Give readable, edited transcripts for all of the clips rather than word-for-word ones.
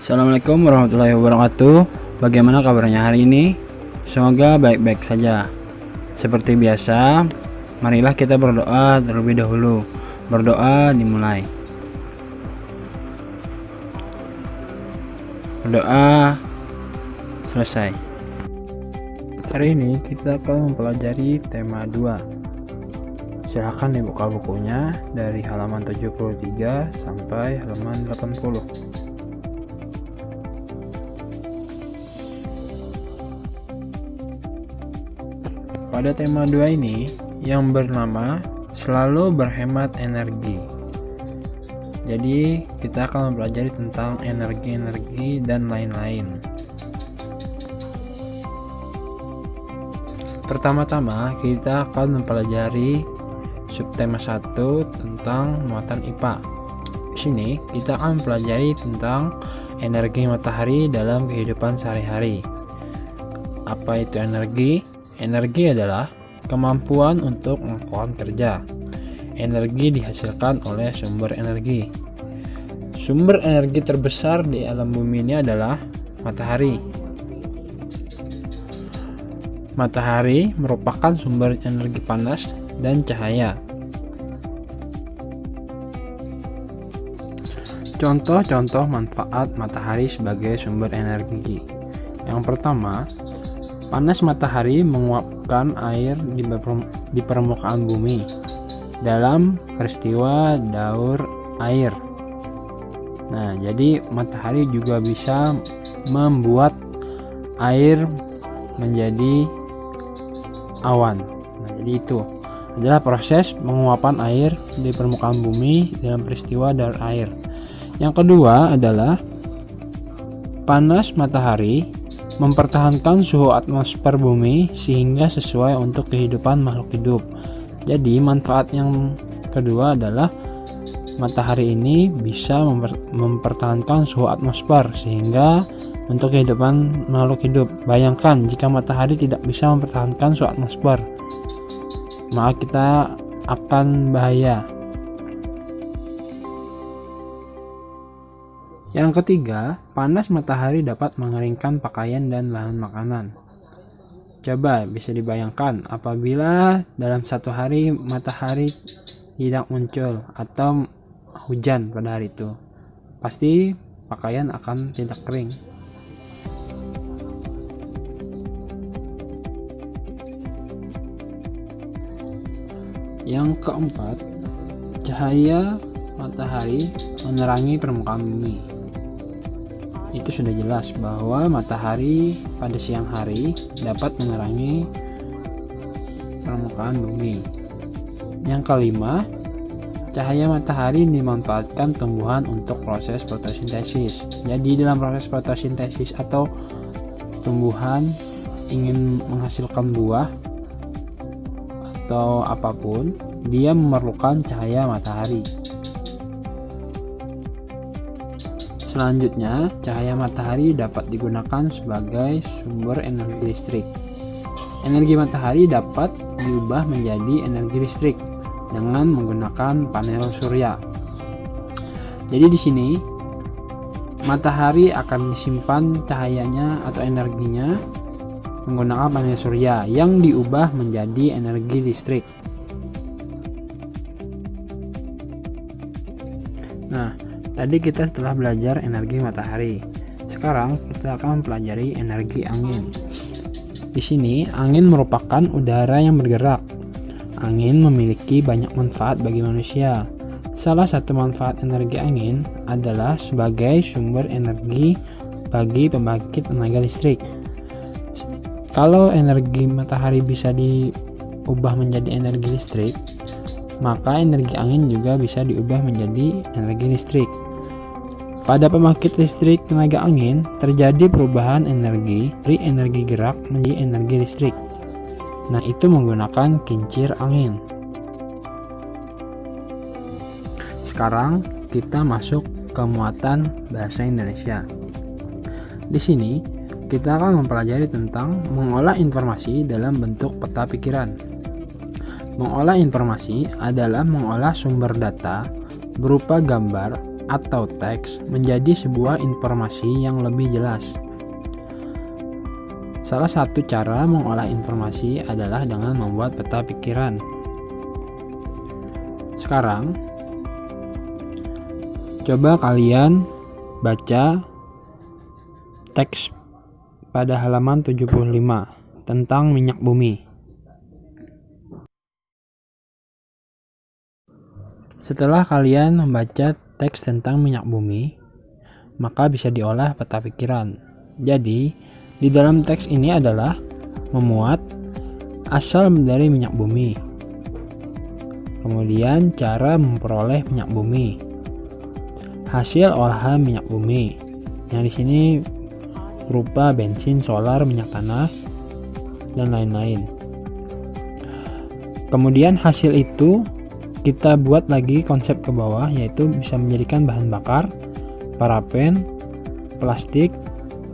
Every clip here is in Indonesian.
Assalamualaikum warahmatullahi wabarakatuh. Bagaimana kabarnya hari ini? Semoga baik-baik saja. Seperti biasa, marilah kita berdoa terlebih dahulu. Berdoa dimulai. Berdoa selesai. Hari ini kita akan mempelajari tema 2. Silahkan dibuka bukunya dari halaman 73 sampai halaman 80. Pada tema 2 ini yang bernama selalu berhemat energi. Jadi kita akan mempelajari tentang energi-energi dan lain-lain. Pertama-tama kita akan mempelajari subtema 1 tentang muatan IPA. Di sini kita akan mempelajari tentang energi matahari dalam kehidupan sehari-hari. Apa itu energi? Energi adalah kemampuan untuk melakukan kerja. Energi dihasilkan oleh sumber energi. Sumber energi terbesar di alam bumi ini adalah matahari. Matahari merupakan sumber energi panas dan cahaya. Contoh-contoh manfaat matahari sebagai sumber energi. Yang pertama, panas matahari menguapkan air di permukaan bumi dalam peristiwa daur air. Nah, jadi matahari juga bisa membuat air menjadi awan. Nah, jadi itu adalah proses penguapan air di permukaan bumi dalam peristiwa daur air. Yang kedua adalah panas matahari mempertahankan suhu atmosfer bumi sehingga sesuai untuk kehidupan makhluk hidup. Jadi manfaat yang kedua adalah matahari ini bisa mempertahankan suhu atmosfer sehingga untuk kehidupan makhluk hidup. Bayangkan jika matahari tidak bisa mempertahankan suhu atmosfer, maka kita akan bahaya. Yang ketiga, panas matahari dapat mengeringkan pakaian dan bahan makanan. Coba bisa dibayangkan apabila dalam satu hari matahari tidak muncul atau hujan pada hari itu, pasti pakaian akan tidak kering. Yang keempat, cahaya matahari menerangi permukaan bumi. Itu sudah jelas bahwa matahari pada siang hari dapat menerangi permukaan bumi. Yang kelima, cahaya matahari dimanfaatkan tumbuhan untuk proses fotosintesis. Jadi dalam proses fotosintesis atau tumbuhan ingin menghasilkan buah atau apapun, dia memerlukan cahaya matahari. Selanjutnya, cahaya matahari dapat digunakan sebagai sumber energi listrik. Energi matahari dapat diubah menjadi energi listrik dengan menggunakan panel surya. Jadi di sini matahari akan disimpan cahayanya atau energinya menggunakan panel surya yang diubah menjadi energi listrik. Nah, tadi kita telah belajar energi matahari. Sekarang kita akan mempelajari energi angin. Di sini, angin merupakan udara yang bergerak. Angin memiliki banyak manfaat bagi manusia. Salah satu manfaat energi angin adalah sebagai sumber energi bagi pembangkit tenaga listrik. Kalau energi matahari bisa diubah menjadi energi listrik, maka energi angin juga bisa diubah menjadi energi listrik. Pada pembangkit listrik tenaga angin, terjadi perubahan energi dari energi gerak menjadi energi listrik. Nah, itu menggunakan kincir angin. Sekarang kita masuk ke muatan bahasa Indonesia. Di sini, kita akan mempelajari tentang mengolah informasi dalam bentuk peta pikiran. Mengolah informasi adalah mengolah sumber data berupa gambar atau teks menjadi sebuah informasi yang lebih jelas. Salah satu cara mengolah informasi adalah dengan membuat peta pikiran. Sekarang, coba kalian baca teks pada halaman 75 tentang minyak bumi. Setelah kalian membaca teks tentang minyak bumi, maka bisa diolah peta pikiran. Jadi, di dalam teks ini adalah memuat asal dari minyak bumi, kemudian cara memperoleh minyak bumi, hasil olahan minyak bumi, yang di sini berupa bensin, solar, minyak tanah, dan lain-lain. Kemudian hasil itu kita buat lagi konsep ke bawah, yaitu bisa menjadikan bahan bakar, parafen, plastik,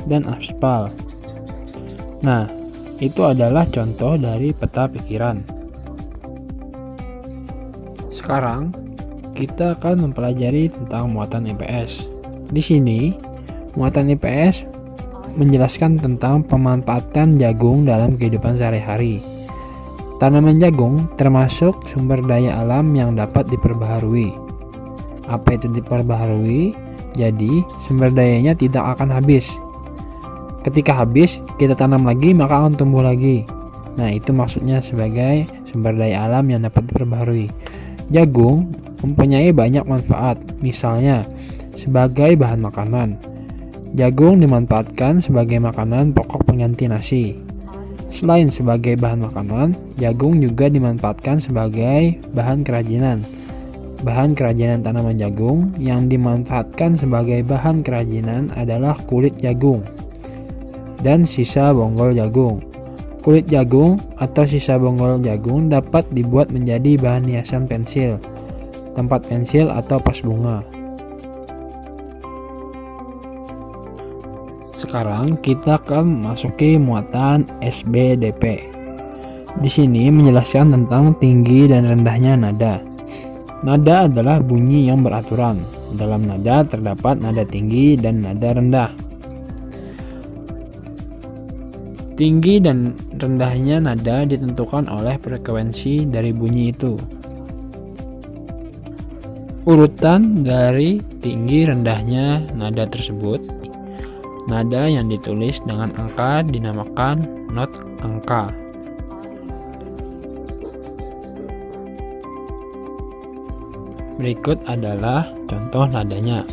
dan aspal. Nah, itu adalah contoh dari peta pikiran. Sekarang, kita akan mempelajari tentang muatan IPS. Di sini, muatan IPS menjelaskan tentang pemanfaatan jagung dalam kehidupan sehari-hari. Tanaman jagung termasuk sumber daya alam yang dapat diperbaharui. Apa itu diperbaharui? Jadi, sumber dayanya tidak akan habis. Ketika habis, kita tanam lagi, maka akan tumbuh lagi. Nah, itu maksudnya sebagai sumber daya alam yang dapat diperbaharui. Jagung mempunyai banyak manfaat, misalnya sebagai bahan makanan. Jagung dimanfaatkan sebagai makanan pokok pengganti nasi. Selain sebagai bahan makanan, jagung juga dimanfaatkan sebagai bahan kerajinan. Bahan kerajinan tanaman jagung yang dimanfaatkan sebagai bahan kerajinan adalah kulit jagung dan sisa bonggol jagung. Kulit jagung atau sisa bonggol jagung dapat dibuat menjadi bahan hiasan pensil, tempat pensil atau pas bunga. Sekarang kita akan memasuki muatan SBDP. Di sini menjelaskan tentang tinggi dan rendahnya nada. Nada adalah bunyi yang beraturan. Dalam nada terdapat nada tinggi dan nada rendah. Tinggi dan rendahnya nada ditentukan oleh frekuensi dari bunyi itu. Urutan dari tinggi rendahnya nada tersebut, nada yang ditulis dengan angka dinamakan not angka. Berikut adalah contoh nadanya.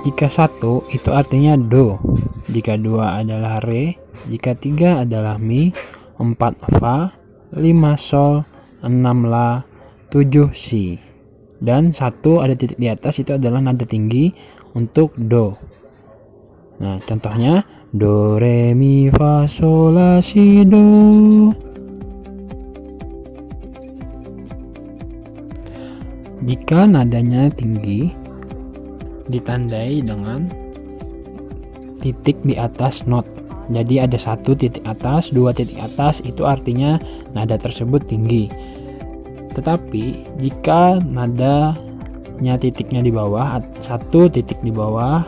Jika 1 itu artinya do, jika 2 adalah re, jika 3 adalah mi, 4 fa, 5 sol, 6 la, 7 si. Dan 1 ada titik di atas, itu adalah nada tinggi untuk do. Nah, contohnya do, re, mi, fa, sol, la, si, do. Jika nadanya tinggi, ditandai dengan titik di atas not. Jadi ada 1 titik atas, 2 titik atas, itu artinya nada tersebut tinggi. Tetapi jika nadanya titiknya di bawah, 1 titik di bawah,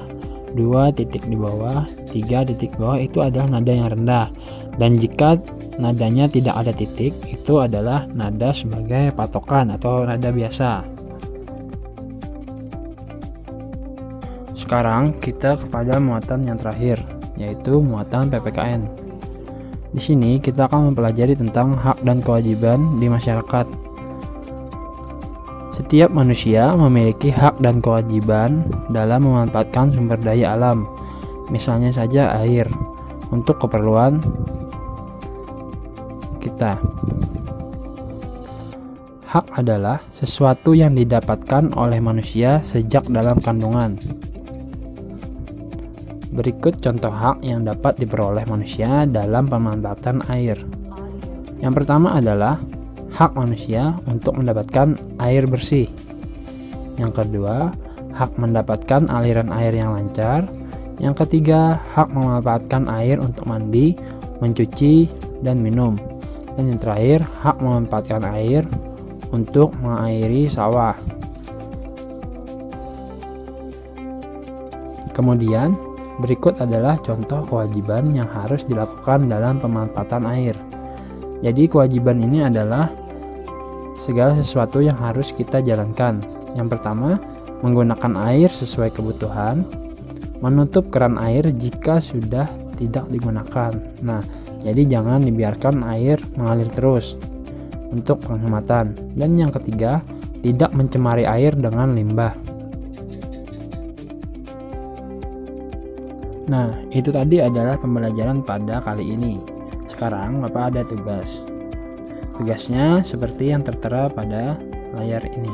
2 titik di bawah, 3 titik di bawah, itu adalah nada yang rendah. Dan jika nadanya tidak ada titik, itu adalah nada sebagai patokan atau nada biasa. Sekarang kita kepada muatan yang terakhir, yaitu muatan PPKN. Di sini kita akan mempelajari tentang hak dan kewajiban di masyarakat. Setiap manusia memiliki hak dan kewajiban dalam memanfaatkan sumber daya alam, misalnya saja air, untuk keperluan kita. Hak adalah sesuatu yang didapatkan oleh manusia sejak dalam kandungan. Berikut contoh hak yang dapat diperoleh manusia dalam pemanfaatan air. Yang pertama adalah hak manusia untuk mendapatkan air bersih. Yang kedua, hak mendapatkan aliran air yang lancar. Yang ketiga, hak memanfaatkan air untuk mandi, mencuci, dan minum. Dan yang terakhir, hak memanfaatkan air untuk mengairi sawah. Kemudian, berikut adalah contoh kewajiban yang harus dilakukan dalam pemanfaatan air. Jadi kewajiban ini adalah segala sesuatu yang harus kita jalankan. Yang pertama, menggunakan air sesuai kebutuhan, menutup keran air jika sudah tidak digunakan. Nah, jadi jangan dibiarkan air mengalir terus untuk penghematan. Dan yang ketiga, tidak mencemari air dengan limbah. Nah, itu tadi adalah pembelajaran pada kali ini. Sekarang Bapak ada tugas. Tugasnya seperti yang tertera pada layar ini.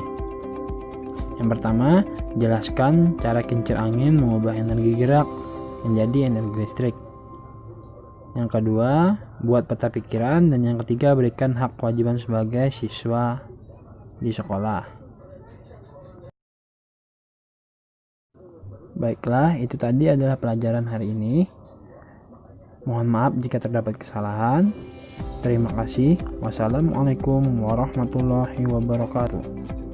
Yang pertama, jelaskan cara kincir angin mengubah energi gerak menjadi energi listrik. Yang kedua, buat peta pikiran. Dan yang ketiga, berikan hak kewajiban sebagai siswa di sekolah. Baiklah, itu tadi adalah pelajaran hari ini. Mohon maaf jika terdapat kesalahan. Terima kasih. Wassalamualaikum warahmatullahi wabarakatuh.